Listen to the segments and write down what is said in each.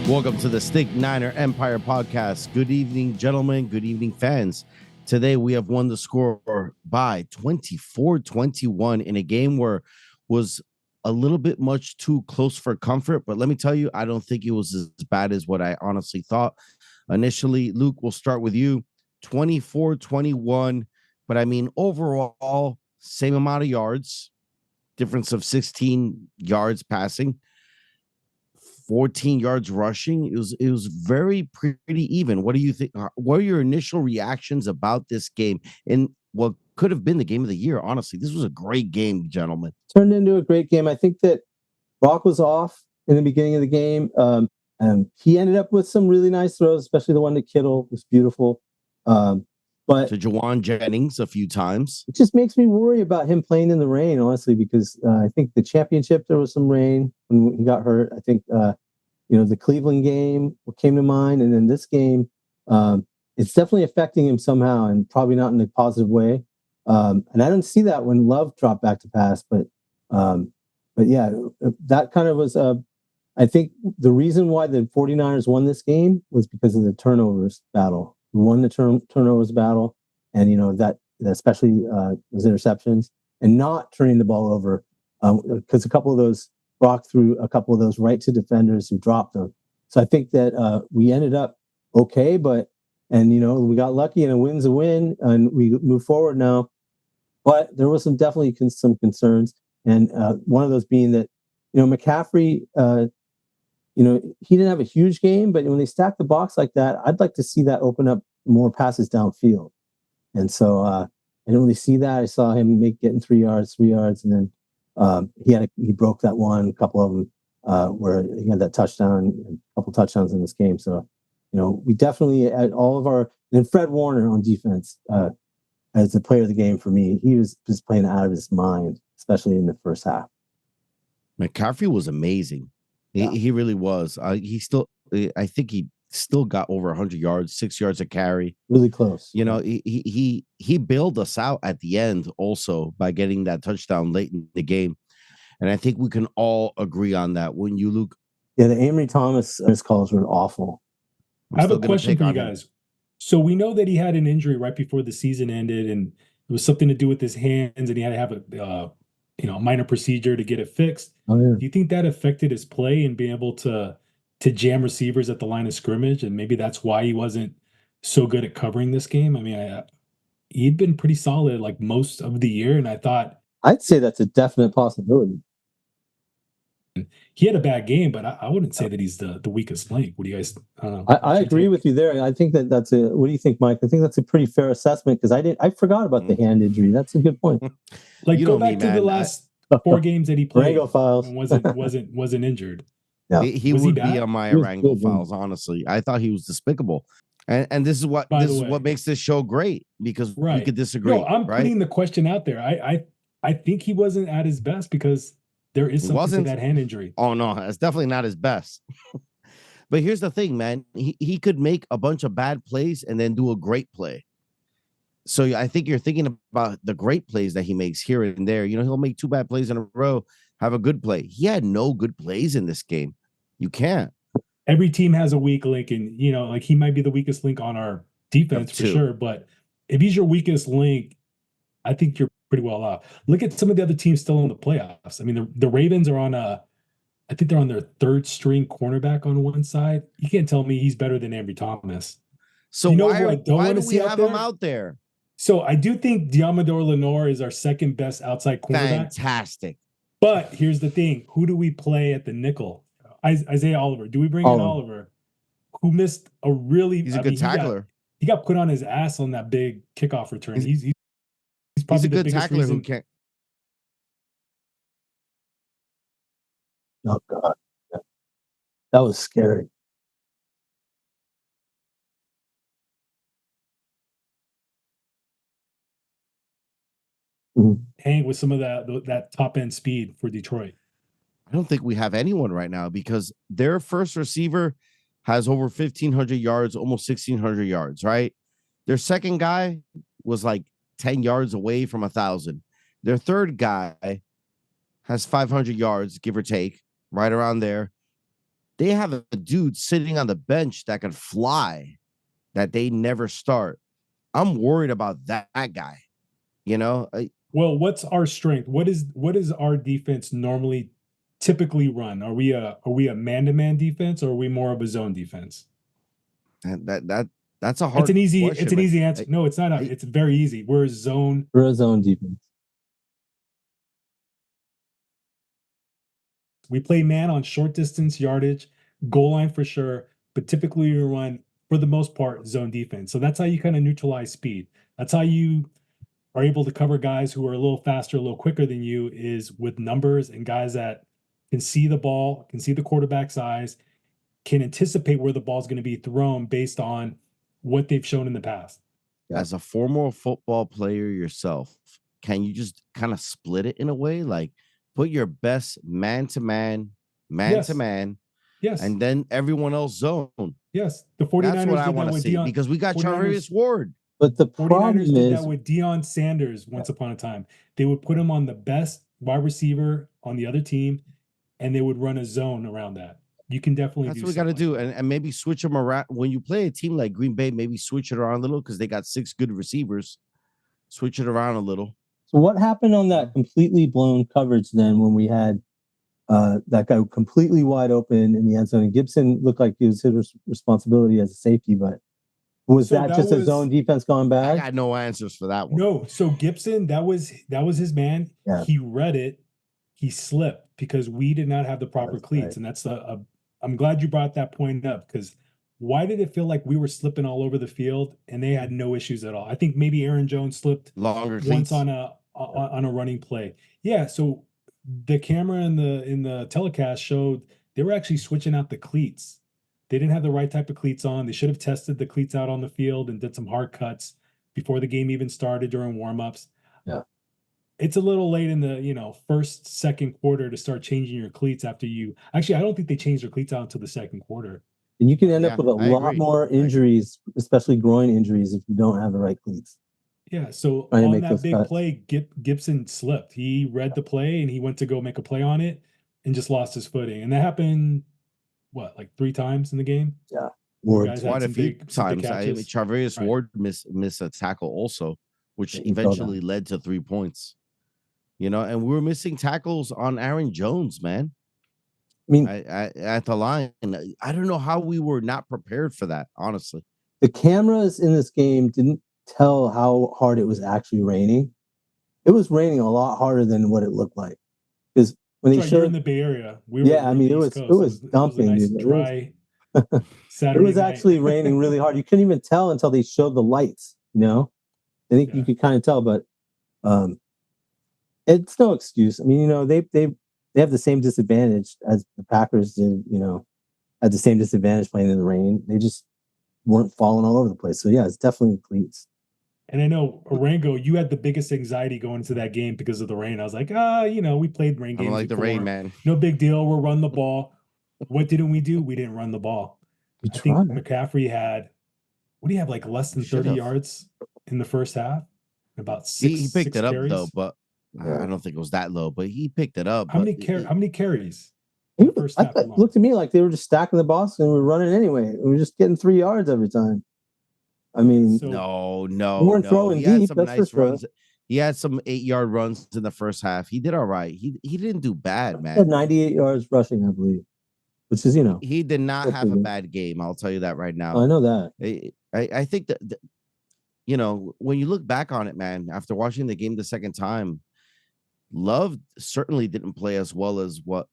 Welcome to the TheStickl9erEmpire Podasct. Good evening, gentlemen. Good evening, fans. Today, we have won the score by 24-21 in a game where was a little bit much too close for comfort. But let me tell you, I don't think it was as bad as what I honestly thought. Initially, Luke, we'll start with you. 24-21. But I mean, overall, same amount of yards, difference of 16 yards passing. 14 yards rushing. It was very pretty even. What do you think? What are your initial reactions about this game and what could have been the game of the year? Honestly, this was a great game, gentlemen. Turned into a great game. I think that Brock was off in the beginning of the game. He ended up with some really nice throws, especially the one to Kittle was beautiful. But to Jawan Jennings a few times. It just makes me worry about him playing in the rain, honestly, because I think the championship, there was some rain when he got hurt. I think, the Cleveland game came to mind. And then this game, it's definitely affecting him somehow and probably not in a positive way. And I didn't see that when Love dropped back to pass. But yeah, that kind of was, I think the reason why the 49ers won this game was because of the turnovers battle. We won the turnovers battle, and that especially those interceptions and not turning the ball over, because a couple of those Brock threw a couple of those right to defenders who dropped them. So I think that we ended up okay, we got lucky, and a win's a win, and we move forward now. But there was definitely some concerns, and one of those being that McCaffrey. He didn't have a huge game, but when they stack the box like that, I'd like to see that open up more passes downfield. And so I didn't really see that. I saw him getting 3 yards, and then he broke that one, a couple of them where he had that touchdown, a couple touchdowns in this game. So, we definitely had all of our, and Fred Warner on defense as the player of the game for me. He was just playing out of his mind, especially in the first half. McCaffrey was amazing. Yeah. He really was. I think he still got over 100 yards, 6 yards a carry. Really close. He bailed us out at the end also by getting that touchdown late in the game. And I think we can all agree on that. Wouldn't you, Luke? Yeah, the Amory Thomas calls were awful. I have a question for you guys. So we know that he had an injury right before the season ended, and it was something to do with his hands, and he had to have a minor procedure to get it fixed. Oh, yeah. Do you think that affected his play and being able to jam receivers at the line of scrimmage? And maybe that's why he wasn't so good at covering this game. I mean, he'd been pretty solid like most of the year, and I thought I'd say that's a definite possibility. He had a bad game, but I wouldn't say that he's the weakest link. What do you guys? I agree with you there. I think that's a. What do you think, Mike? I think that's a pretty fair assessment because I forgot about the hand injury. That's a good point. Like go back to the last 4 games that he played. Arango files and wasn't injured. Yeah. He would be on my Arango files. Honestly, I thought he was despicable. And this is what makes this show great because we could disagree. No, I'm putting the question out there. I think he wasn't at his best because there is something to that hand injury. Oh no, it's definitely not his best. But here's the thing, man. He could make a bunch of bad plays and then do a great play. So I think you're thinking about the great plays that he makes here and there. He'll make 2 bad plays in a row, have a good play. He had no good plays in this game. You can't. Every team has a weak link, and like he might be the weakest link on our defense for sure. But if he's your weakest link, I think you're pretty well off. Look at some of the other teams still in the playoffs. I mean, the Ravens are on I think they're on their 3rd string cornerback on one side. You can't tell me he's better than Amory Thomas. So why do we have him out there? So I do think Diamador Lenore is our 2nd best outside cornerback. Fantastic. But here's the thing. Who do we play at the nickel? Isaiah Oliver. Do we bring in Oliver? Who missed a really... He's a good tackler. He got put on his ass on that big kickoff return. He's probably a good tackler who can't... Oh, God. That was scary. Hang with some of that top end speed for Detroit. I don't think we have anyone right now because their first receiver has over 1,500 yards, almost 1,600 yards, right? Their second guy was like 10 yards away from 1,000. Their third guy has 500 yards, give or take, right around there. They have a dude sitting on the bench that can fly that they never start. I'm worried about that guy, you know? Well, what's our strength? What is our defense normally typically run? Are we a man-to-man defense, or are we more of a zone defense? And that's a hard It's an easy question, it's an easy answer. No, it's not. It's very easy. We're a zone defense. We play man on short distance yardage, goal line for sure, but typically we run, for the most part, zone defense. So that's how you kind of neutralize speed. That's how you are able to cover guys who are a little faster, a little quicker than you, is with numbers and guys that can see the ball, can see the quarterback's eyes, can anticipate where the ball's going to be thrown based on what they've shown in the past. As a former football player yourself, can you just kind of split it in a way? Like put your best man-to-man, man-to-man, yes, and then everyone else zone. Yes, the 49ers That's what I did want that to with see, Deion, because we got 49ers, Travis Ward. But the problem 49ers did is that with Deion Sanders once upon a time. They would put him on the best wide receiver on the other team, and they would run a zone around that. You can definitely That's do what we got to something do, like that. and maybe switch them around. When you play a team like Green Bay, maybe switch it around a little, because they got 6 good receivers. Switch it around a little. So what happened on that completely blown coverage then when we had that guy completely wide open in the end zone? And Gibson looked like it was his responsibility as a safety, but was that just a zone defense gone bad? I got no answers for that one. No, so Gibson, that was his man. Yeah. He read it. He slipped because we did not have the proper That's cleats, right. and that's I'm glad you brought that point up, because why did it feel like we were slipping all over the field and they had no issues at all? I think maybe Aaron Jones slipped Longer once cleats on a running play. Yeah, so the camera in the telecast showed they were actually switching out the cleats. They didn't have the right type of cleats on. They should have tested the cleats out on the field and did some hard cuts before the game even started during warmups. Yeah. It's a little late in the first, second quarter to start changing your cleats after you. Actually, I don't think they changed their cleats out until the second quarter. And you can end up with a lot more injuries, especially groin injuries, if you don't have the right cleats. Yeah, so on that big play, Gibson slipped. He read the play and he went to go make a play on it and just lost his footing. And that happened, what, like 3 times in the game? Yeah. Quite a few times. Travis Ward missed a tackle also, which eventually led to 3 points. And we were missing tackles on Aaron Jones, man. I mean, at the line, I don't know how we were not prepared for that, honestly. The cameras in this game didn't tell how hard it was actually raining. It was raining a lot harder than what it looked like. Because when they showed, you're in the Bay Area, it was dumping, nice, dude. dry Saturday. It was actually raining really hard. You couldn't even tell until they showed the lights. I think you could kind of tell, but it's no excuse. I mean, they have the same disadvantage as the Packers did. Had the same disadvantage playing in the rain. They just weren't falling all over the place. So yeah, it's definitely cleats. And I know, Arango, you had the biggest anxiety going into that game because of the rain. I was like, we played rain games. I don't like the rain, man. No big deal. We'll run the ball. What didn't we do? We didn't run the ball. I think McCaffrey had, what do you have, like less than 30 yards in the first half? About 6 He picked it up carries? though, but I don't think it was that low. But he picked it up. How many carries? Looked to me like they were just stacking the box and we were running anyway. We were just getting 3 yards every time. I mean, no, we weren't throwing he deep. Had some nice runs. He had some 8-yard runs in the first half. He did all right. He didn't do bad, man. He had 98 yards rushing, I believe, which is he did not have a bad game. I'll tell you that right now. I know that. I think that when you look back on it, man, after watching the game the second time, Love certainly didn't play as well as what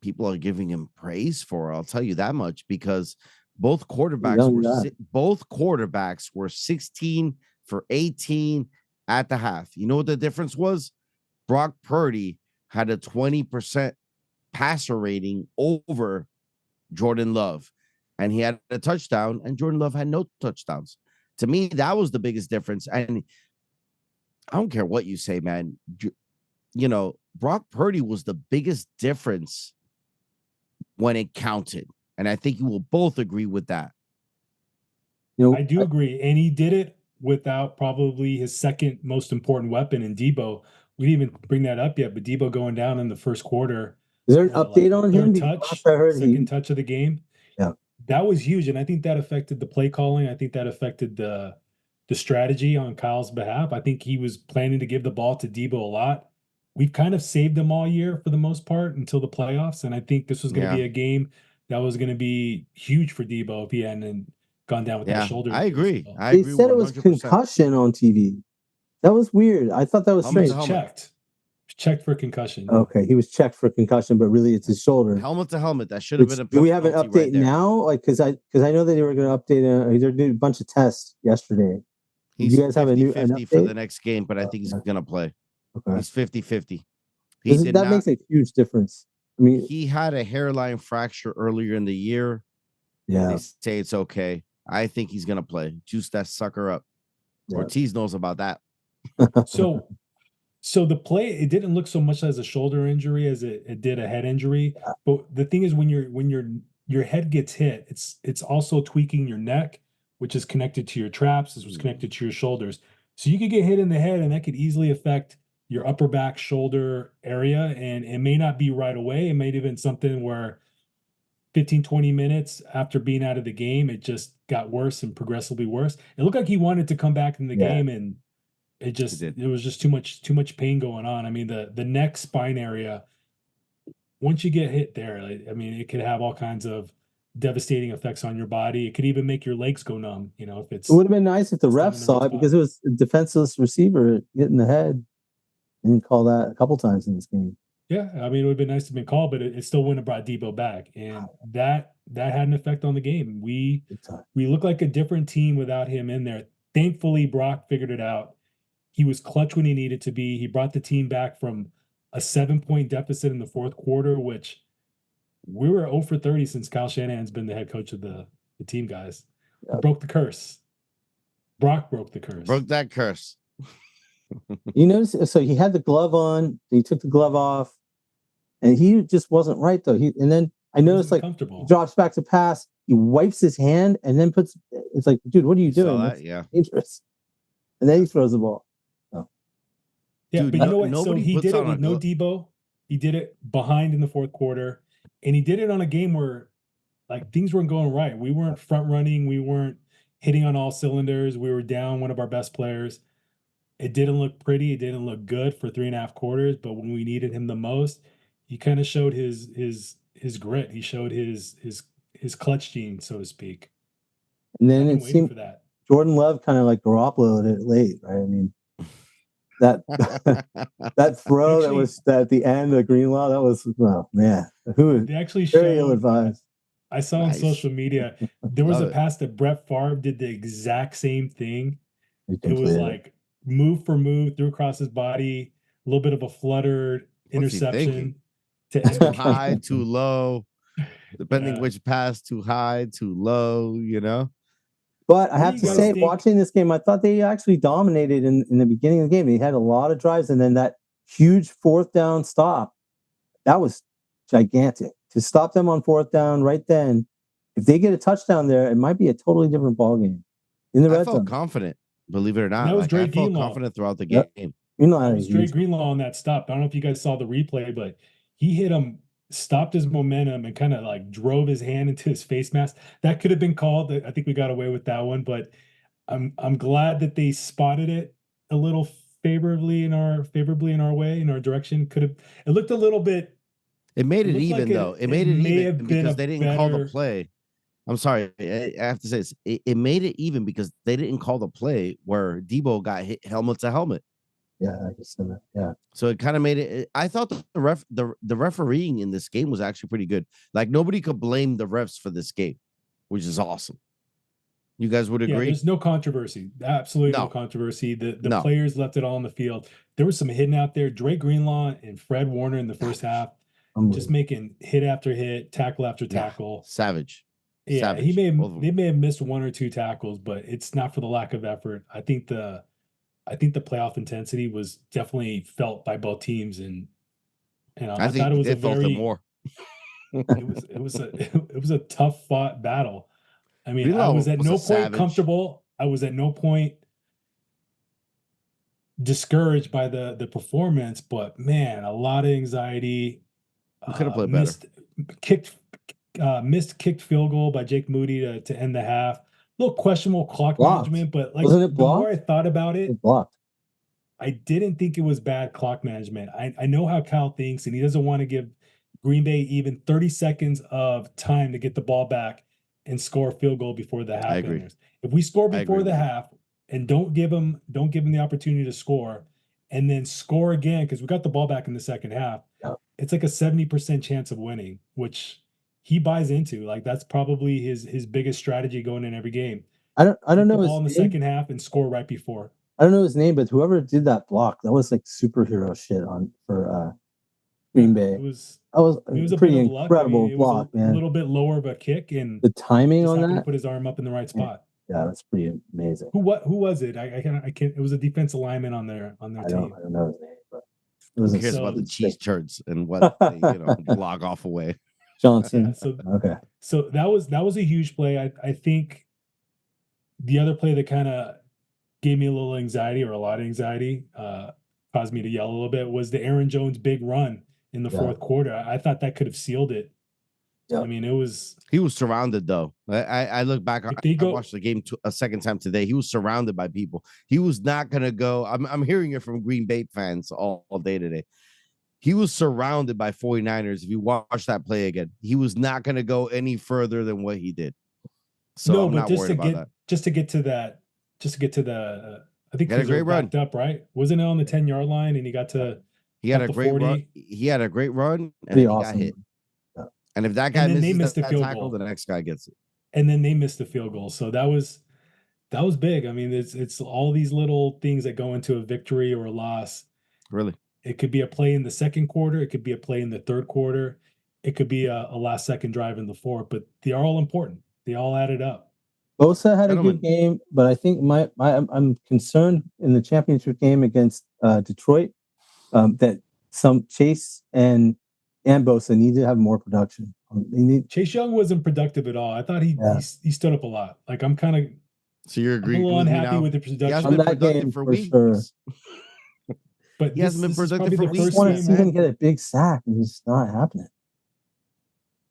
people are giving him praise for. I'll tell you that much, because both quarterbacks were 16 for 18 at the half. You know what the difference was? Brock Purdy had a 20% passer rating over Jordan Love, and he had a touchdown, and Jordan Love had no touchdowns. To me, that was the biggest difference. And I don't care what you say, man. Brock Purdy was the biggest difference when it counted. And I think you will both agree with that. You know, I do agree. And he did it without probably his second most important weapon in Debo. We didn't even bring that up yet, but Debo going down in the first quarter. is there an update on him? Third Because touch, last I heard second touch of the game. Yeah. That was huge. And I think that affected the play calling. I think that affected the strategy on Kyle's behalf. I think he was planning to give the ball to Debo a lot. We've kind of saved him all year for the most part until the playoffs. And I think this was going to be a game that was going to be huge for Debo if he hadn't gone down with that shoulder. I agree. So. I they agree said it was 100%. concussion on TV. That was weird. I thought that was Helmet strange. to helmet. Checked for concussion. Okay, he was checked for concussion, but really it's his shoulder. Helmet to helmet. That should have been a Do we have an penalty update right there. now? Like, because I know that they were going to update. They did a bunch of tests yesterday. He's you guys have an 50-50 for update? the next game, but I think he's going to play. Okay. He's 50-50. That makes a huge difference. I mean, he had a hairline fracture earlier in the year. Yeah. They say it's okay. I think he's going to play. Juice that sucker up. Yeah. Ortiz knows about that. So the play, it didn't look so much as a shoulder injury as it did a head injury. But the thing is, when your head gets hit, it's also tweaking your neck, which is connected to your traps. This was connected to your shoulders. So you could get hit in the head, and that could easily affect your upper back shoulder area. And it may not be right away. It may have been something where 15, 20 minutes after being out of the game, it just got worse and progressively worse. It looked like he wanted to come back in the game, and it was just too much pain going on. I mean, the neck spine area, once you get hit there, I mean, it could have all kinds of devastating effects on your body. It could even make your legs go numb, if it's. It would have been nice if the ref saw it, because it was a defenseless receiver hitting the head. They didn't call that a couple times in this game. Yeah, I mean, it would have been nice to have been called, but it still wouldn't have brought Debo back, and that had an effect on the game. We look like a different team without him in there. Thankfully, Brock figured it out. He was clutch when he needed to be. He brought the team back from a 7-point deficit in the fourth quarter, which we were 0 for 30 since Kyle Shanahan's been the head coach of the team, guys. Yep. Broke the curse. Brock broke the curse. Broke that curse. You notice, so he had the glove on, he took the glove off, and he just wasn't right, though. And then I noticed, like, he drops back to pass, he wipes his hand, and then it's like, dude, what are you doing? That's dangerous. And then he throws the ball. Yeah, dude, but you know what? So he did it with no Debo. He did it behind in the fourth quarter, and he did it on a game where, like, things weren't going right. We weren't front running. We weren't hitting on all cylinders. We were down one of our best players. It didn't look pretty. It didn't look good for 3.5 quarters. But when we needed him the most, he kind of showed his grit. He showed his clutch gene, so to speak. And then it seemed for that. Jordan Love kind of like Garoppolo'd it late, right? I mean, that throw that was at the end of Greenlaw, that was, oh man, they actually very ill-advised. I saw on social media there was a pass that Brett Favre did the exact same thing. It was like move for move, threw across his body, a little bit of a fluttered interception to end too high, too low, depending which pass, too high, too low, But I have to say, watching this game, I thought they actually dominated in the beginning of the game. They had a lot of drives, and then that huge fourth down stop, that was gigantic. To stop them on fourth down right then, if they get a touchdown there, it might be a totally different ball game. In the red zone. I felt confident, believe it or not. That was I felt confident throughout the game. It was Dre Greenlaw on that stop. I don't know if you guys saw the replay, but he hit him, stopped his momentum, and kind of like drove his hand into his face mask. That could have been called. I think we got away with that one, but I'm glad that they spotted it a little favorably in our way, in our direction. It looked a little bit. It made it even, though. It made it even because they didn't call the play. I'm sorry, I have to say this. It made it even because they didn't call the play where Debo got hit helmet to helmet. Yeah, I guess so. Yeah. So it kind of made it. I thought the refereeing in this game was actually pretty good. Like, nobody could blame the refs for this game, which is awesome. You guys would agree? Yeah, there's no controversy. Absolutely no controversy. The players left it all on the field. There was some hidden out there. Dre Greenlaw and Fred Warner in the first half, just making hit after hit, tackle after tackle. Savage. Yeah, Savage. They may have missed 1 or 2 tackles, but it's not for the lack of effort. I think the playoff intensity was definitely felt by both teams, and I thought it was a very more. it was a tough fought battle. I mean, I Relo was at was a no point savage. comfortable. I was at no point discouraged by the performance, but man, a lot of anxiety. We could have played better. Missed kicked field goal by Jake Moody to end the half. A little questionable clock Blocked. management, but like Wasn't it the more blocked? I thought about it, It blocked. I didn't think it was bad clock management. I know how Cal thinks, and he doesn't want to give Green Bay even 30 seconds of time to get the ball back and score a field goal before the half I agree. enters. If we score I before agree the with you. half and don't give him the opportunity to score, and then score again because we got the ball back in the second half, Yeah. it's like a 70% chance of winning, which he buys into. Like that's probably his biggest strategy going in every game. I don't Get know the his ball in the name. second half and score right before. I don't know his name, but whoever did that block, that was like superhero shit for Green Bay. It was a a pretty bit of luck. incredible I mean, block, it was a man. little bit lower of a kick, and The timing just on happened to that, put his arm up in the right spot. yeah, that's pretty amazing. Who was it? I can't. It was a defensive lineman on their I team. don't know his name, but it Who was cares about the cheese turds and what they, log off away? Johnson. Yeah, so Okay. So that was a huge play. I think the other play that kind of gave me a little anxiety or a lot of anxiety, caused me to yell a little bit, was the Aaron Jones big run in the fourth quarter. I thought that could have sealed it. Yeah. I mean, he was surrounded though. I look back. I watched the game a second time today. He was surrounded by people. He was not gonna go. I'm hearing it from Green Bay fans all day today. He was surrounded by 49ers. If you watch that play again, he was not going to go any further than what he did. So no, I'm but not worried about that. Just to get to the, I think he had a great run up, right? Wasn't it on the 10-yard line? And he got to he had a great 40? run. He had a great run, and Pretty he awesome. got hit. Yeah. And if that guy misses that tackle, goal. the next guy gets it. And then they missed the field goal. So that was big. I mean, it's all these little things that go into a victory or a loss. Really. It could be a play in the second quarter. It could be a play in the third quarter. It could be a last second drive in the fourth, but they are all important. They all added up. Bosa had a good game, but I think I'm concerned in the championship game against Detroit that some Chase and Bosa need to have more production. Chase Young wasn't productive at all. I thought he stood up a lot. Like I'm kind of. So you're agreeing I'm a little with me unhappy now? with the production. He hasn't been productive for weeks. Sure. But he hasn't been productive for weeks. I just want to see him get a big sack, and it's not happening.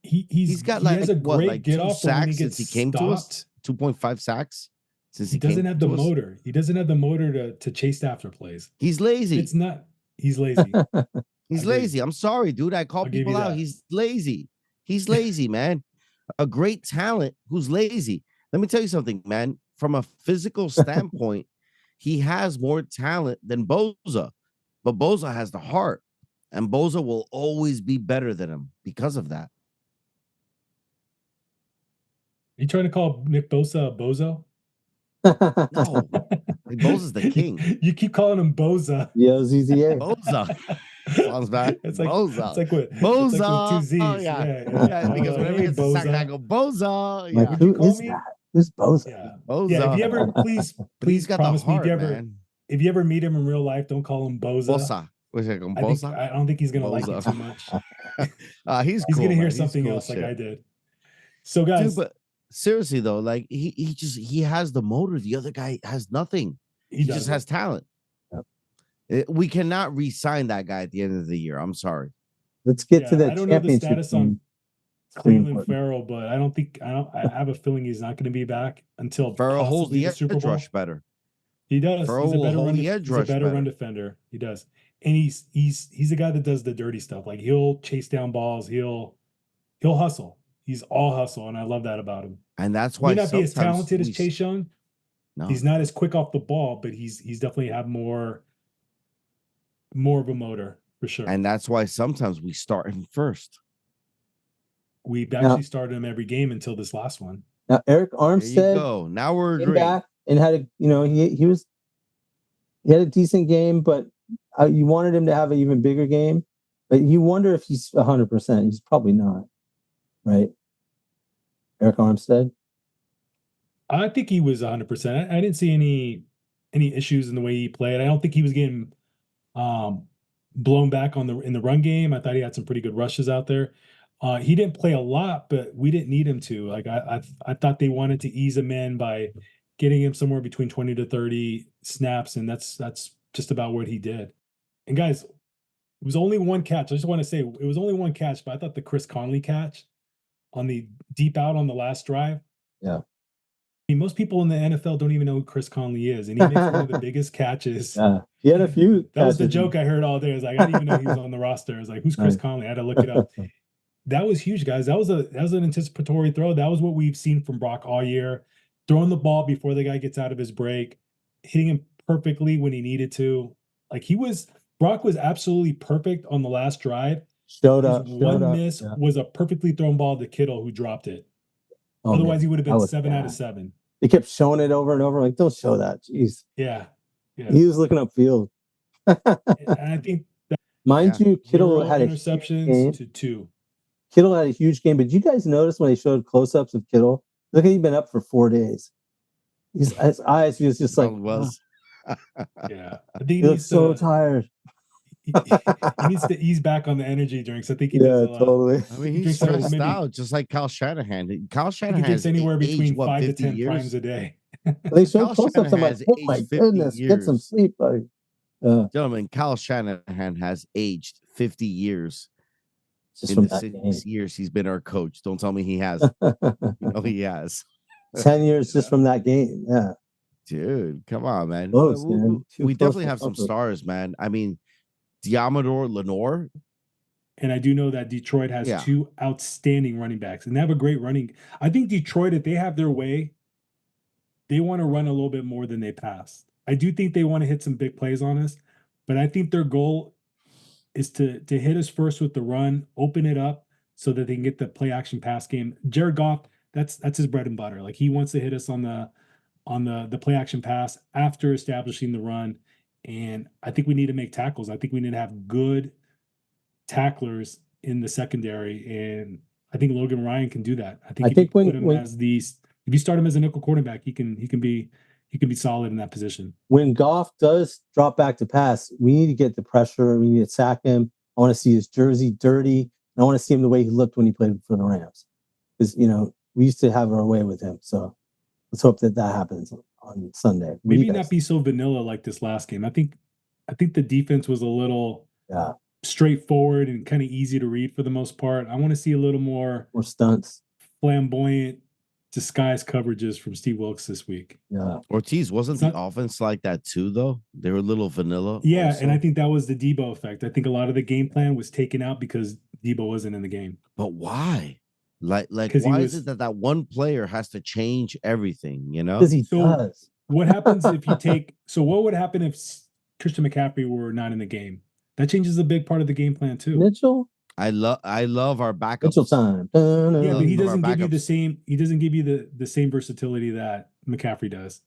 He's got like a great get 2 off sacks since he came to us. 2.5 sacks since he doesn't have the motor. He doesn't have the motor to chase after plays. He's lazy. It's not. He's lazy. He's lazy. I'm sorry, dude. I call people out. He's lazy. He's lazy, man. A great talent who's lazy. Let me tell you something, man. From a physical standpoint, he has more talent than Bosa. But Bosa has the heart, and Bosa will always be better than him because of that. You trying to call Nick Bosa a bozo? No, Bosa's the king. You keep calling him Bosa. Yeah, ZZA. Bosa. Sounds bad. It's like Bosa. It's like with Bosa. It's like with 2 Z's. Oh, yeah, because whenever he gets a sack, I go Bosa. Like, who is that? Who's Bosa? Yeah. Bosa. Yeah, if you ever please promise me man. If you ever meet him in real life, don't call him Bosa. Bosa. I don't think he's gonna like it too much. He's cool, gonna hear something else like I did. So guys, dude, but seriously though, like he has the motor. The other guy has nothing. He just has talent. Yep. We cannot re-sign that guy at the end of the year. I'm sorry. Let's get to that. I don't know the status on Cleveland Farrell, but I have a feeling he's not going to be back until Farrell holds the Super Bowl. rush better. He does. Farrell He's a better, run, run defender. He does, and he's a guy that does the dirty stuff. Like he'll chase down balls. He'll hustle. He's all hustle, and I love that about him. And that's why he may not be as talented as Chase Young. No. He's not as quick off the ball, but he's definitely have more of a motor for sure. And that's why sometimes we start him first. We've actually started him every game until this last one. Now Eric Armstead. Go. Now we're agreeing. Back and had a he had a decent game, but you wanted him to have an even bigger game. But you wonder if he's 100%. He's probably not, right? Eric Armstead. I think he was 100%. I didn't see any issues in the way he played. I don't think he was getting blown back in the run game. I thought he had some pretty good rushes out there. He didn't play a lot, but we didn't need him to. Like I thought they wanted to ease him in by getting him somewhere between 20 to 30 snaps, and that's just about what he did. And guys, it was only one catch. I just want to say it was only one catch, but I thought the Chris Conley catch on the deep out on the last drive. Yeah. I mean, most people in the NFL don't even know who Chris Conley is, and he makes one of the biggest catches. Yeah, he had a few. That was the joke I heard all day. I was like, I didn't even know he was on the roster. I was like, who's Chris Conley? I had to look it up. That was huge, guys. That was an anticipatory throw. That was what we've seen from Brock all year. Throwing the ball before the guy gets out of his break, hitting him perfectly when he needed to. Like Brock was absolutely perfect on the last drive. Showed up. One miss was a perfectly thrown ball to Kittle, who dropped it. Oh, otherwise, man, he would have been 7 out of 7. They kept showing it over and over. Like, don't show that. Jeez. Yeah. He was looking upfield. And I think that, mind you, Kittle had interceptions to 2. Kittle had a huge game, but did you guys notice when they showed close-ups of Kittle? Look, he'd been up for 4 days. His eyes, he was just like, yeah. He looks so tired. He needs to ease back on the energy drinks. I think he does a lot. Totally. I mean, he's stressed out, just like Kyle Shanahan. Kyle Shanahan drinks anywhere between 5 to 10 years? primes a day. They showed close-ups. I'm like, oh my goodness, get some sleep, buddy. Gentlemen, Kyle Shanahan has aged 50 years. Just in the 6 years he's been our coach. Don't tell me he has. He has. 10 years just from that game. Yeah. Dude, come on, man. Close, we definitely have some stars, man. I mean, Diamador Lenore. And I do know that Detroit has 2 outstanding running backs, and they have a great running. I think Detroit, if they have their way, they want to run a little bit more than they pass. I do think they want to hit some big plays on us, but I think their goal is to hit us first with the run, open it up so that they can get the play action pass game. Jared Goff, that's his bread and butter. Like, he wants to hit us on the play action pass after establishing the run. And I think we need to make tackles. I think we need to have good tacklers in the secondary, and I think Logan Ryan can do that. I think if you start him as a nickel quarterback, he can be solid in that position. When Goff does drop back to pass, we need to get the pressure. We need to sack him. I want to see his jersey dirty. I want to see him the way he looked when he played for the Rams, because we used to have our way with him. So let's hope that happens on Sunday. Maybe not be so vanilla like this last game. I think the defense was a little straightforward and kind of easy to read for the most part. I want to see a little more stunts, flamboyant disguise coverages from Steve Wilkes this week. Yeah. Ortiz, wasn't the offense like that too, though? They were a little vanilla. Yeah, also. And I think that was the Debo effect. I think a lot of the game plan was taken out because Debo wasn't in the game. But why? Like why is it that one player has to change everything, Because he does. What happens if you take – so what would happen if Christian McCaffrey were not in the game? That changes a big part of the game plan too. Mitchell? I love our backups. Mitchell time. Yeah, but he doesn't give you the same. He doesn't give you the same versatility that McCaffrey does.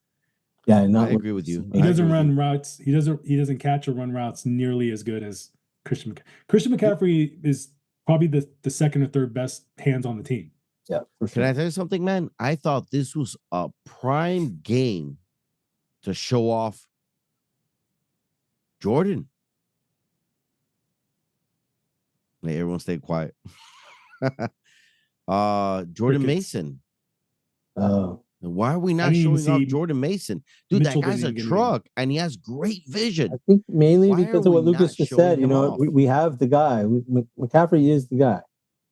Yeah, I agree with you. He doesn't run routes. He doesn't catch or run routes nearly as good as Christian. Christian McCaffrey is probably the second or third best hands on the team. Yeah, for sure. Can I tell you something, man? I thought this was a prime game to show off Jordan. Hey, everyone stay quiet. Jordan Mason. Why are we not showing off Jordan Mason? Dude, Mitchell, that guy's a truck and he has great vision. I think mainly because of what Lucas just said. We have the guy. McCaffrey is the guy.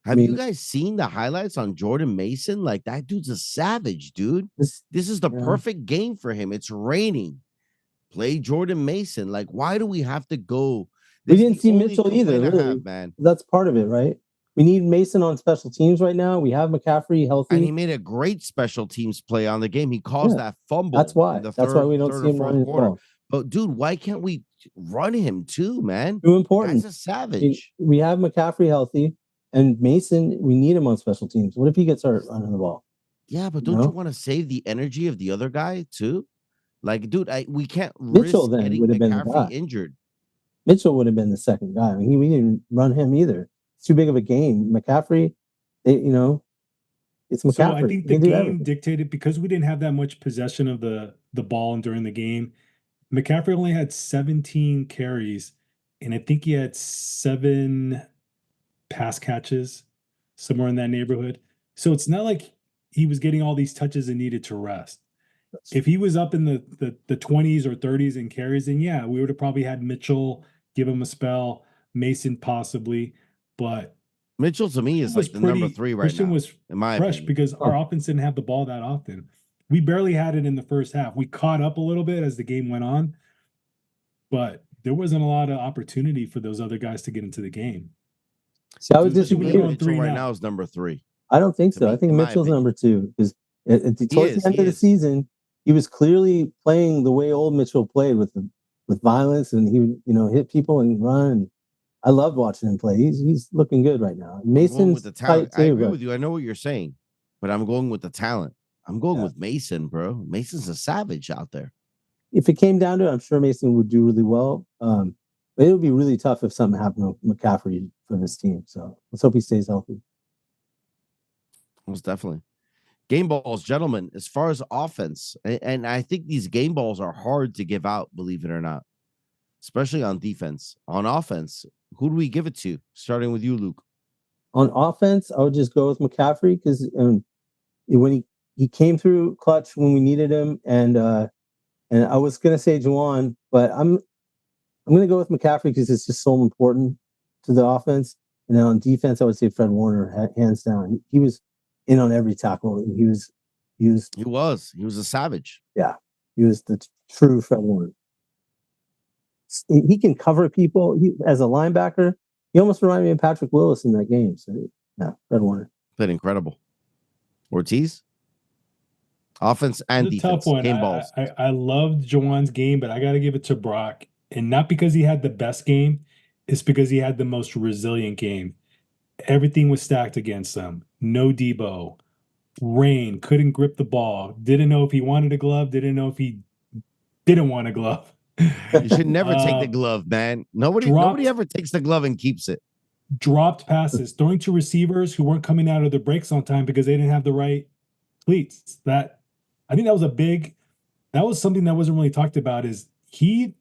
Have you guys seen the highlights on Jordan Mason? Like, that dude's a savage, dude. This is the perfect game for him. It's raining. Play Jordan Mason. Like, why do we have to go? We didn't see Mitchell either, really. Man. That's part of it, right? We need Mason on special teams right now. We have McCaffrey healthy. And he made a great special teams play on the game. He caused that fumble. That's why. That's why we don't see him running quarter. But, dude, why can't we run him too, man? Too important. That's a savage. We have McCaffrey healthy, and Mason, we need him on special teams. What if he gets hurt running the ball? Yeah, but don't you want to save the energy of the other guy too? Like, dude, we can't Mitchell risk getting McCaffrey injured. Mitchell would have been the second guy. I mean, we didn't run him either. It's too big of a game. McCaffrey, it's McCaffrey. So I think the game dictated, because we didn't have that much possession of the ball during the game. McCaffrey only had 17 carries, and I think he had 7 pass catches. somewhere in that neighborhood. So it's not like he was getting all these touches and needed to rest. If he was up in the 20s or 30s in carries, then yeah, we would have probably had Mitchell give him a spell, Mason possibly, but Mitchell to me is like the number 3 right Christian now, was in my fresh opinion. because our offense didn't have the ball that often. We barely had it in the first half. We caught up a little bit as the game went on, but there wasn't a lot of opportunity for those other guys to get into the game. See, I would To me, disagree. Mitchell right now is number 3. I don't think To so. me, I think in my Mitchell's opinion. number 2 because towards the end of the season, he was clearly playing the way old Mitchell played with violence, and he would, you know, hit people and run. I loved watching him play. He's looking good right now. Mason's with the talent. tight too, I agree with you. I know what you're saying, but I'm going with the talent. I'm going with Mason, bro. Mason's a savage out there. If it came down to it, I'm sure Mason would do really well. But it would be really tough if something happened to McCaffrey for this team. So let's hope he stays healthy. Most definitely. Game balls, gentlemen, as far as offense, and I think these game balls are hard to give out, believe it or not, especially on defense. On offense, who do we give it to? Starting with you, Luke. On offense, I would just go with McCaffrey because when he came through clutch when we needed him, and I was gonna say Juwan, but I'm gonna go with McCaffrey because it's just so important to the offense. And then on defense, I would say Fred Warner, hands down. He was in on every tackle. He was a savage. Yeah, he was the true Fred Warner. He can cover people. As a linebacker, he almost reminded me of Patrick Willis in that game. So yeah, Fred Warner played incredible. Ortiz, offense and it's defense. A tough one. Game balls. I loved Juwan's game, but I got to give it to Brock, and not because he had the best game. It's because he had the most resilient game. Everything was stacked against him. No Debo. Rain, couldn't grip the ball. Didn't know if he wanted a glove. Didn't know if he didn't want a glove. You should never take the glove, man. Nobody ever takes the glove and keeps it. Dropped passes, throwing to receivers who weren't coming out of their breaks on time because they didn't have the right cleats. I think that was something that wasn't really talked about. Is he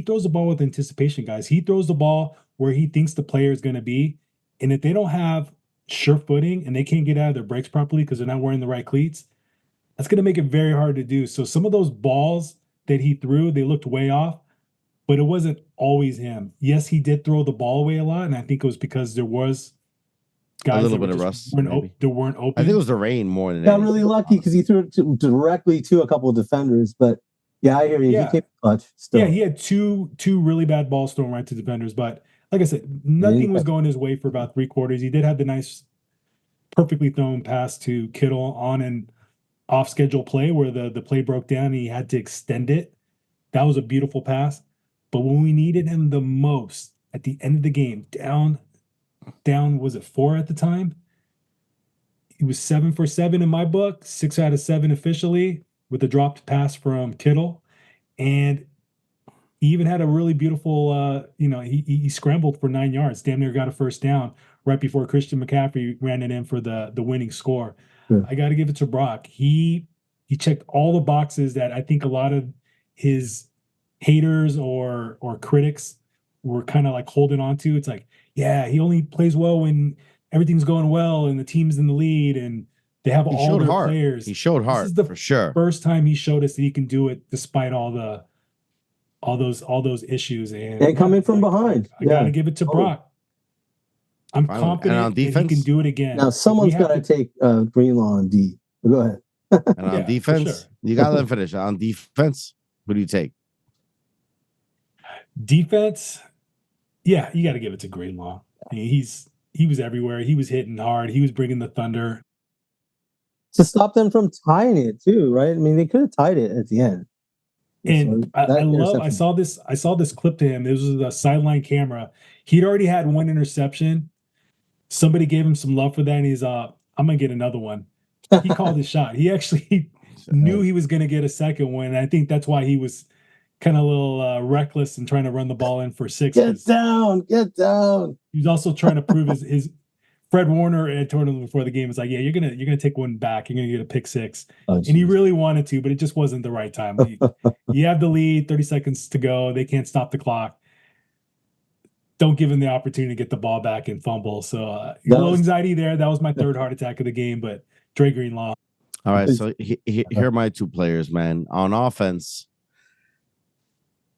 throws the ball with anticipation, guys. He throws the ball where he thinks the player is going to be, and if they don't have sure footing and they can't get out of their breaks properly because they're not wearing the right cleats, that's going to make it very hard to do. So some of those balls that he threw, they looked way off, but it wasn't always him. Yes, he did throw the ball away a lot, and I think it was because there was guys a little bit of rust. They weren't open. I think it was the rain more than got really lucky because he threw it directly to a couple of defenders. But yeah, I hear you. Yeah. He came clutch. Still. Yeah, he had two really bad balls thrown right to defenders, but like I said, nothing was going his way for about 3 quarters. He did have the nice, perfectly thrown pass to Kittle on an off-schedule play where the play broke down and he had to extend it. That was a beautiful pass. But when we needed him the most at the end of the game, down, was it 4 at the time? He was 7 for 7 in my book, 6 out of 7 officially with a dropped pass from Kittle. And he even had a really beautiful, he scrambled for 9 yards, damn near got a first down right before Christian McCaffrey ran it in for the winning score. Yeah. I got to give it to Brock. He checked all the boxes that I think a lot of his haters or critics were kind of like holding on to. It's like, yeah, he only plays well when everything's going well and the team's in the lead and they have all their players. He showed heart. This is the for sure. First time he showed us that he can do it despite all those issues and coming from behind. I got to give it to Brock. I'm confident that he can do it again. Now someone's got to take Greenlaw on D. Go ahead. And on defense, you got to let him finish. On defense, who do you take? Defense, yeah, you got to give it to Greenlaw. I mean, he was everywhere. He was hitting hard. He was bringing the thunder to stop them from tying it too, right? I mean, they could have tied it at the end. And so I saw this clip to him. This was a sideline camera. He'd already had 1 interception. Somebody gave him some love for that, and he's I'm gonna get another one. He called his shot. He actually knew he was gonna get a second one. And I think that's why he was kind of a little reckless and trying to run the ball in for 6. Get down. He was also trying to prove his Fred Warner had told him before the game, was like, yeah, you're gonna take one back. You're gonna get a pick 6. And he really wanted to, but it just wasn't the right time. You have the lead, 30 seconds to go. They can't stop the clock. don't give him the opportunity to get the ball back and fumble. So a little anxiety there. That was my third heart attack of the game, but Dre Greenlaw. All right, so here are my two players, man. On offense,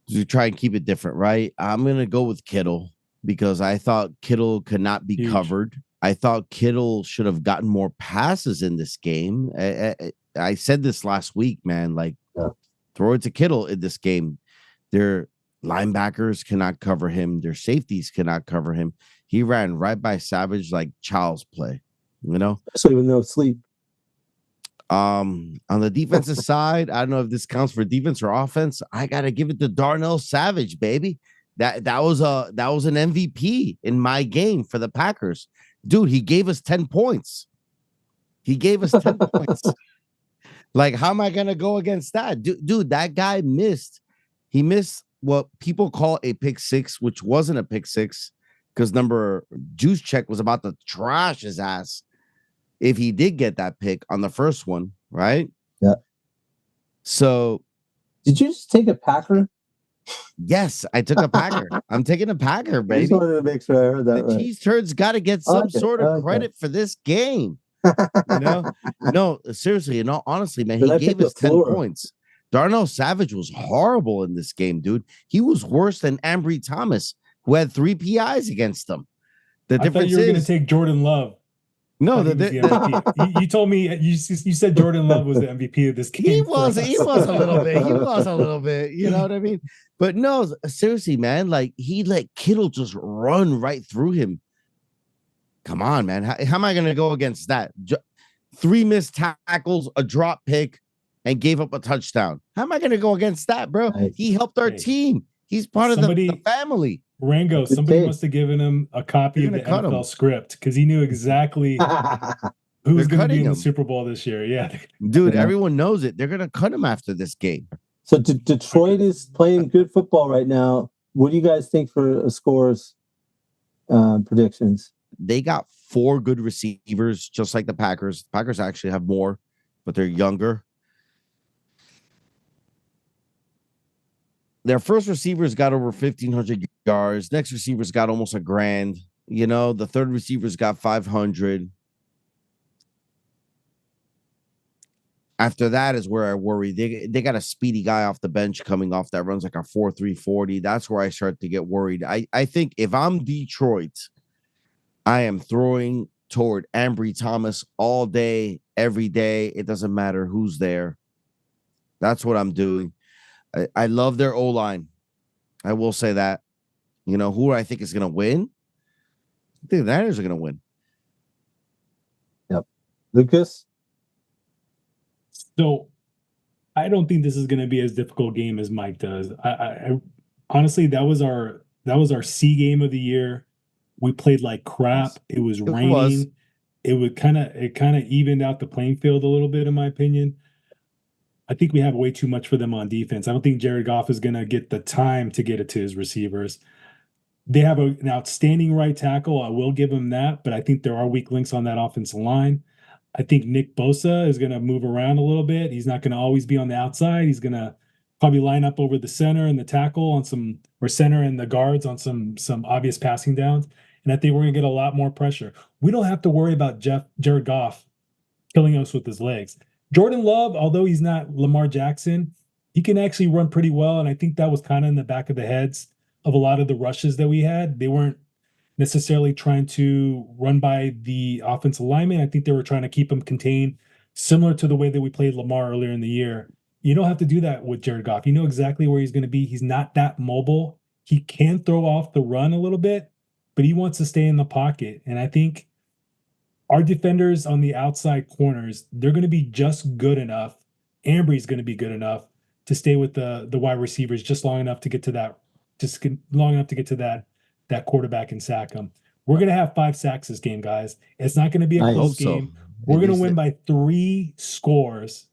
you try and keep it different, right? I'm going to go with Kittle because I thought Kittle could not be covered. I thought Kittle should have gotten more passes in this game. I said this last week, man, like throw it to Kittle in this game. Their linebackers cannot cover him. Their safeties cannot cover him. He ran right by Savage like child's play, you know? So even no sleep. On the defensive side, I don't know if this counts for defense or offense. I gotta give it to Darnell Savage, baby. That was an MVP in my game for the Packers. Dude, he gave us 10 points. He gave us 10 points. Like, how am I gonna go against that? Dude, that guy missed. He missed what people call a pick six, which wasn't a pick six, because number Juice Check was about to trash his ass if he did get that pick on the first one, right? Yeah. So did you just take a Packer? Yes, I took a Packer. I'm taking a Packer, baby. I just wanted to make sure I heard that the Cheese Turds got to get some sort of credit for this game. You know? No, seriously, and honestly, man, he gave us 10 points. Darnell Savage was horrible in this game, dude. He was worse than Ambry Thomas, who had 3 PIs against him. The difference thought you were going to take Jordan Love. No, you told me you said Jordan Love was the MVP of this game. He was a little bit. He was a little bit. You know what I mean? But no, seriously, man. Like he let Kittle just run right through him. Come on, man. How am I going to go against that? 3 missed tackles, a drop pick, and gave up a touchdown. How am I going to go against that, bro? He helped our team. He's part of the family. Rango, somebody must have given him a copy of the NFL script because he knew exactly who was going to be in the Super Bowl this year. Yeah, dude, everyone knows it. They're going to cut him after this game. So Detroit is playing good football right now. What do you guys think for scores predictions? They got 4 good receivers, just like the Packers. The Packers actually have more, but they're younger. Their first receivers got over 1,500 yards. Next receivers got almost $1,000. You know, the third receivers got 500. After that is where I worry. They got a speedy guy off the bench coming off that runs like a 4.3 40. That's where I start to get worried. I think if I'm Detroit, I am throwing toward Ambry Thomas all day, every day. It doesn't matter who's there. That's what I'm doing. I love their O-line. I will say that. You know, who I think is going to win? I think the Niners are going to win. Yep. Lucas? So, I don't think this is going to be as difficult game as Mike does. I honestly, that was our C game of the year. We played like crap. It was raining. It kind of evened out the playing field a little bit, in my opinion. I think we have way too much for them on defense. I don't think Jared Goff is going to get the time to get it to his receivers. They have an outstanding right tackle. I will give him that, but I think there are weak links on that offensive line. I think Nick Bosa is going to move around a little bit. He's not going to always be on the outside. He's going to probably line up over the center and the tackle on some, or center and the guards on some obvious passing downs. And I think we're going to get a lot more pressure. We don't have to worry about Jared Goff killing us with his legs. Jordan Love, although he's not Lamar Jackson, he can actually run pretty well. And I think that was kind of in the back of the heads of a lot of the rushes that we had. They weren't necessarily trying to run by the offensive lineman. I think they were trying to keep him contained, similar to the way that we played Lamar earlier in the year. You don't have to do that with Jared Goff. You know exactly where he's going to be. He's not that mobile. He can throw off the run a little bit, but he wants to stay in the pocket. And I think our defenders on the outside corners, they're going to be just good enough. Ambry's going to be good enough to stay with the wide receivers just long enough to get to that quarterback and sack him. We're going to have 5 sacks this game, guys. It's not going to be a close game. We're going to win by 3 scores,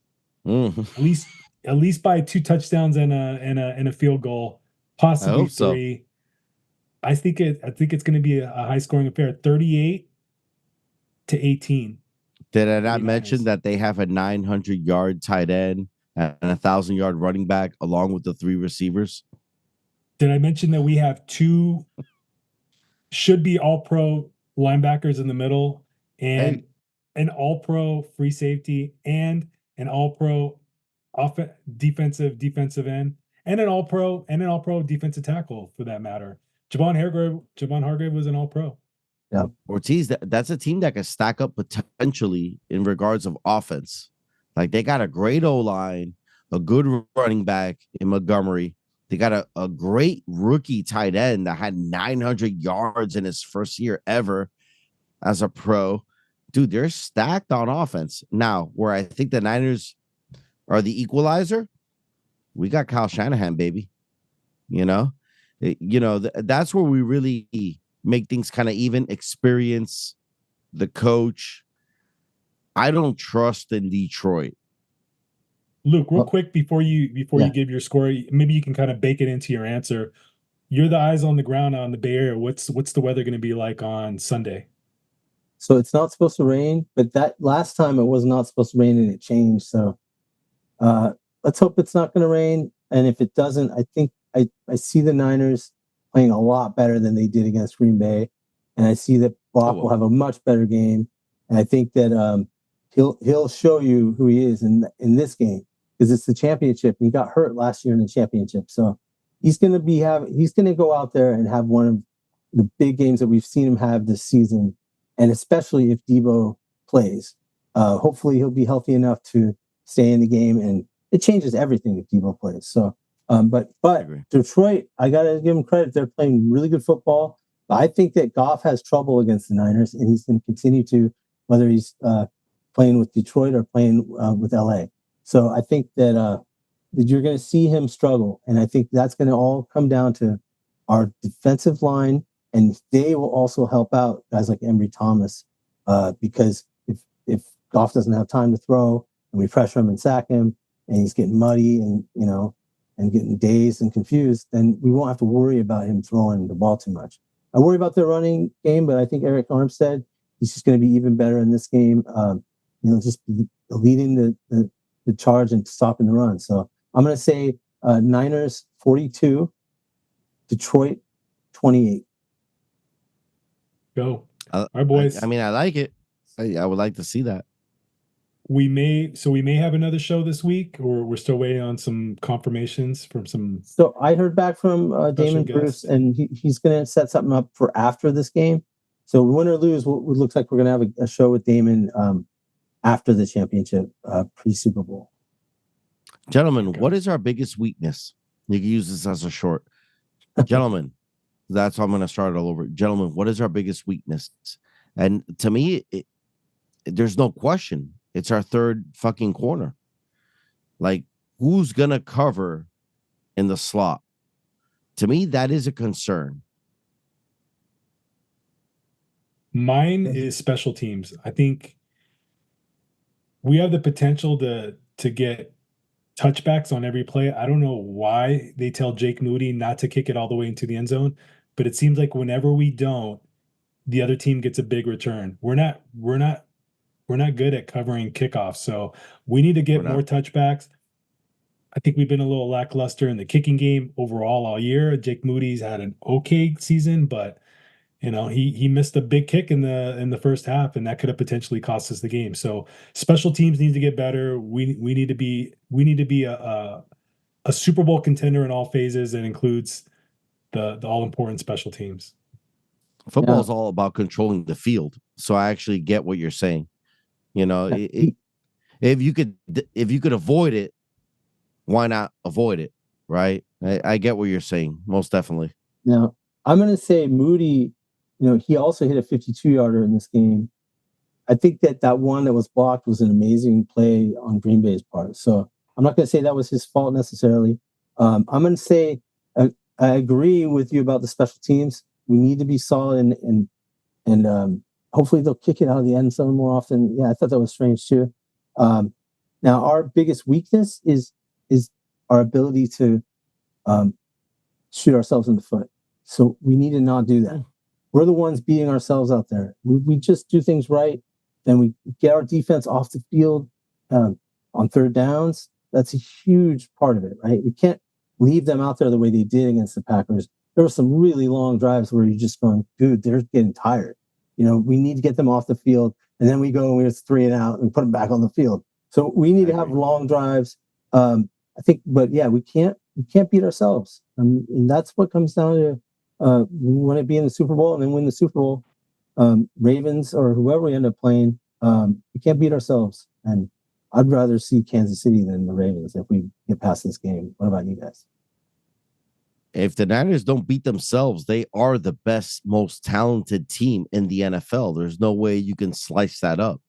at least by 2 touchdowns and a field goal, possibly 3. I think it's going to be a high scoring affair, 38-18. Did I not mention that they have a 900-yard tight end and a 1,000-yard running back along with the 3 receivers? Did I mention that we have 2 should be all-pro linebackers in the middle, and Hey. an all-pro free safety, and an all-pro defensive end, and an all-pro defensive tackle for that matter. Javon Hargrave was an all-pro. Yeah. Ortiz, that's a team that can stack up potentially in regards of offense. Like, they got a great O-line, a good running back in Montgomery. They got a great rookie tight end that had 900 yards in his first year ever as a pro. Dude, they're stacked on offense. Now, where I think the Niners are the equalizer, we got Kyle Shanahan, baby. That's where we really make things kind of even. Experience, the coach. I don't trust in Detroit. Luke, real quick before you give your score, maybe you can kind of bake it into your answer. You're the eyes on the ground on the Bay Area. What's the weather going to be like on Sunday? So it's not supposed to rain, but that last time it was not supposed to rain and it changed. So let's hope it's not going to rain. And if it doesn't, I think I see the Niners playing a lot better than they did against Green Bay. And I see that Brock will have a much better game. And I think that he'll show you who he is in this game, because it's the championship. And he got hurt last year in the championship. So he's going to go out there and have one of the big games that we've seen him have this season. And especially if Debo plays, hopefully he'll be healthy enough to stay in the game, and it changes everything if Debo plays. So, but Detroit, I got to give him credit. They're playing really good football. I think that Goff has trouble against the Niners, and he's going to continue to, whether he's playing with Detroit or playing with LA. So I think that you're going to see him struggle, and I think that's going to all come down to our defensive line. And they will also help out guys like Emory Thomas, because if Goff doesn't have time to throw and we pressure him and sack him, and he's getting muddy and and getting dazed and confused, then we won't have to worry about him throwing the ball too much. I worry about their running game, but I think Eric Armstead, he's just going to be even better in this game. Just leading the charge and stopping the run. So I'm going to say Niners 42, Detroit 28. Go. All right, boys. I mean, I like it. I would like to see that. We may have another show this week, or we're still waiting on some confirmations from some. So I heard back from Damon Bruce, and he's going to set something up for after this game. So win or lose, it looks like we're going to have a show with Damon after the championship, pre-Super Bowl. Gentlemen, what is our biggest weakness? You can use this as a short. Gentlemen. That's how I'm going to start all over. Gentlemen, what is our biggest weakness? And to me, there's no question. It's our third fucking corner. Like, who's going to cover in the slot? To me, that is a concern. Mine is special teams. I think we have the potential to get touchbacks on every play. I don't know why they tell Jake Moody not to kick it all the way into the end zone, but it seems like whenever we don't, the other team gets a big return. We're not good at covering kickoffs, so we need to get more touchbacks. I think we've been a little lackluster in the kicking game overall all year. Jake Moody's had an okay season, but he missed a big kick in the first half, and that could have potentially cost us the game. So special teams need to get better. We need to be a Super Bowl contender in all phases, and includes the all important special teams. Football is all about controlling the field. So I actually get what you're saying. If you could avoid it, why not avoid it? Right. I get what you're saying. Most definitely. Now I'm going to say Moody, he also hit a 52-yarder in this game. I think that one that was blocked was an amazing play on Green Bay's part. So I'm not going to say that was his fault necessarily. I'm going to say I agree with you about the special teams. We need to be solid, and hopefully they'll kick it out of the end zone more often. Yeah, I thought that was strange too. Now our biggest weakness is our ability to shoot ourselves in the foot. So we need to not do that. We're the ones beating ourselves out there. We just do things right. Then we get our defense off the field on third downs. That's a huge part of it, right? We can't leave them out there the way they did against the Packers, there were some really long drives where you're just going, dude, they're getting tired. We need to get them off the field, and then we go and it's 3 and out and put them back on the field. So we need to have long drives. I think, but yeah, we can't beat ourselves, and that's what comes down to. We want to be in the Super Bowl and then win the Super Bowl. Ravens or whoever we end up playing, we can't beat ourselves. And I'd rather see Kansas City than the Ravens if we get past this game. What about you guys? If the Niners don't beat themselves, they are the best, most talented team in the NFL. There's no way you can slice that up.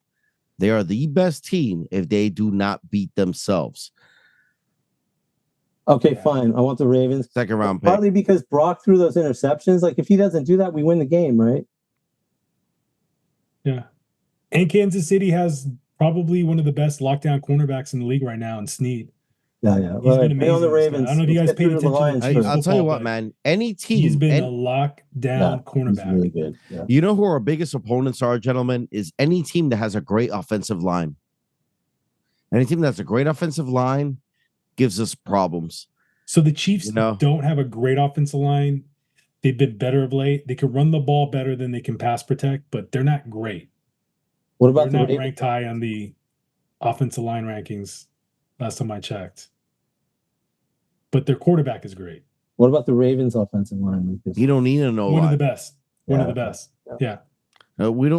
They are the best team if they do not beat themselves. Okay, fine. I want the Ravens. Second round pick. Partly because Brock threw those interceptions. Like, if he doesn't do that, we win the game, right? Yeah. And Kansas City has probably one of the best lockdown cornerbacks in the league right now in Snead. Yeah. He's been amazing. On the Ravens. I don't know if you guys paid attention. I'll tell you what, man. Any team. He's been a lockdown cornerback. He's really good. Yeah. You know who our biggest opponents are, gentlemen? Is any team that has a great offensive line. Any team that has a great offensive line gives us problems. So the Chiefs don't have a great offensive line. They've been better of late. They can run the ball better than they can pass protect, but they're not great. What about they're not ranked high on the offensive line rankings last time I checked. But their quarterback is great. What about the Ravens offensive line? You don't need to know. One of the best. One of the best. Yeah. We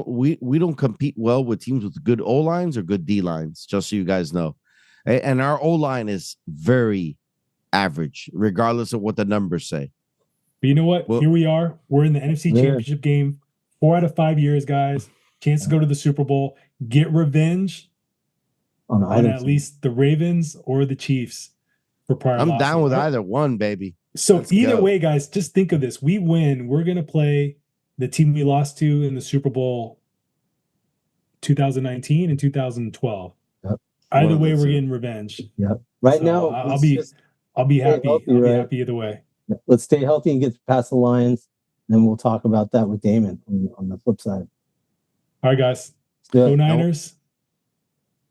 don't compete well with teams with good O lines or good D lines. Just so you guys know, and our O line is very average, regardless of what the numbers say. But you know what? Here we are. We're in the NFC Championship game. 4 out of 5 years, guys. Chance to go to the Super Bowl. Get revenge on at least the Ravens or the Chiefs for prior losses. I'm down with either one, baby. So either way, guys, just think of this. We win. We're going to play the team we lost to in the Super Bowl 2019 and 2012. Yep. Either way, we're getting revenge. Yep. Right now, I'll be happy. I'll be happy either way. Let's stay healthy and get past the Lions. Then we'll talk about that with Damon on the flip side. All right, guys. Go Niners.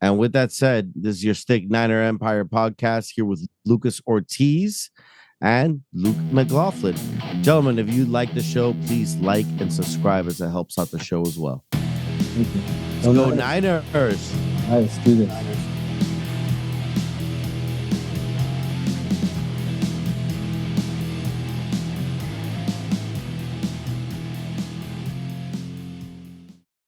And with that said, this is your TheStickl9er Empire podcast here with Lucas Ortiz and Luke McLaughlin. Gentlemen, if you like the show, please like and subscribe as it helps out the show as well. Thank you. Let's go Niners. All right, let's do this.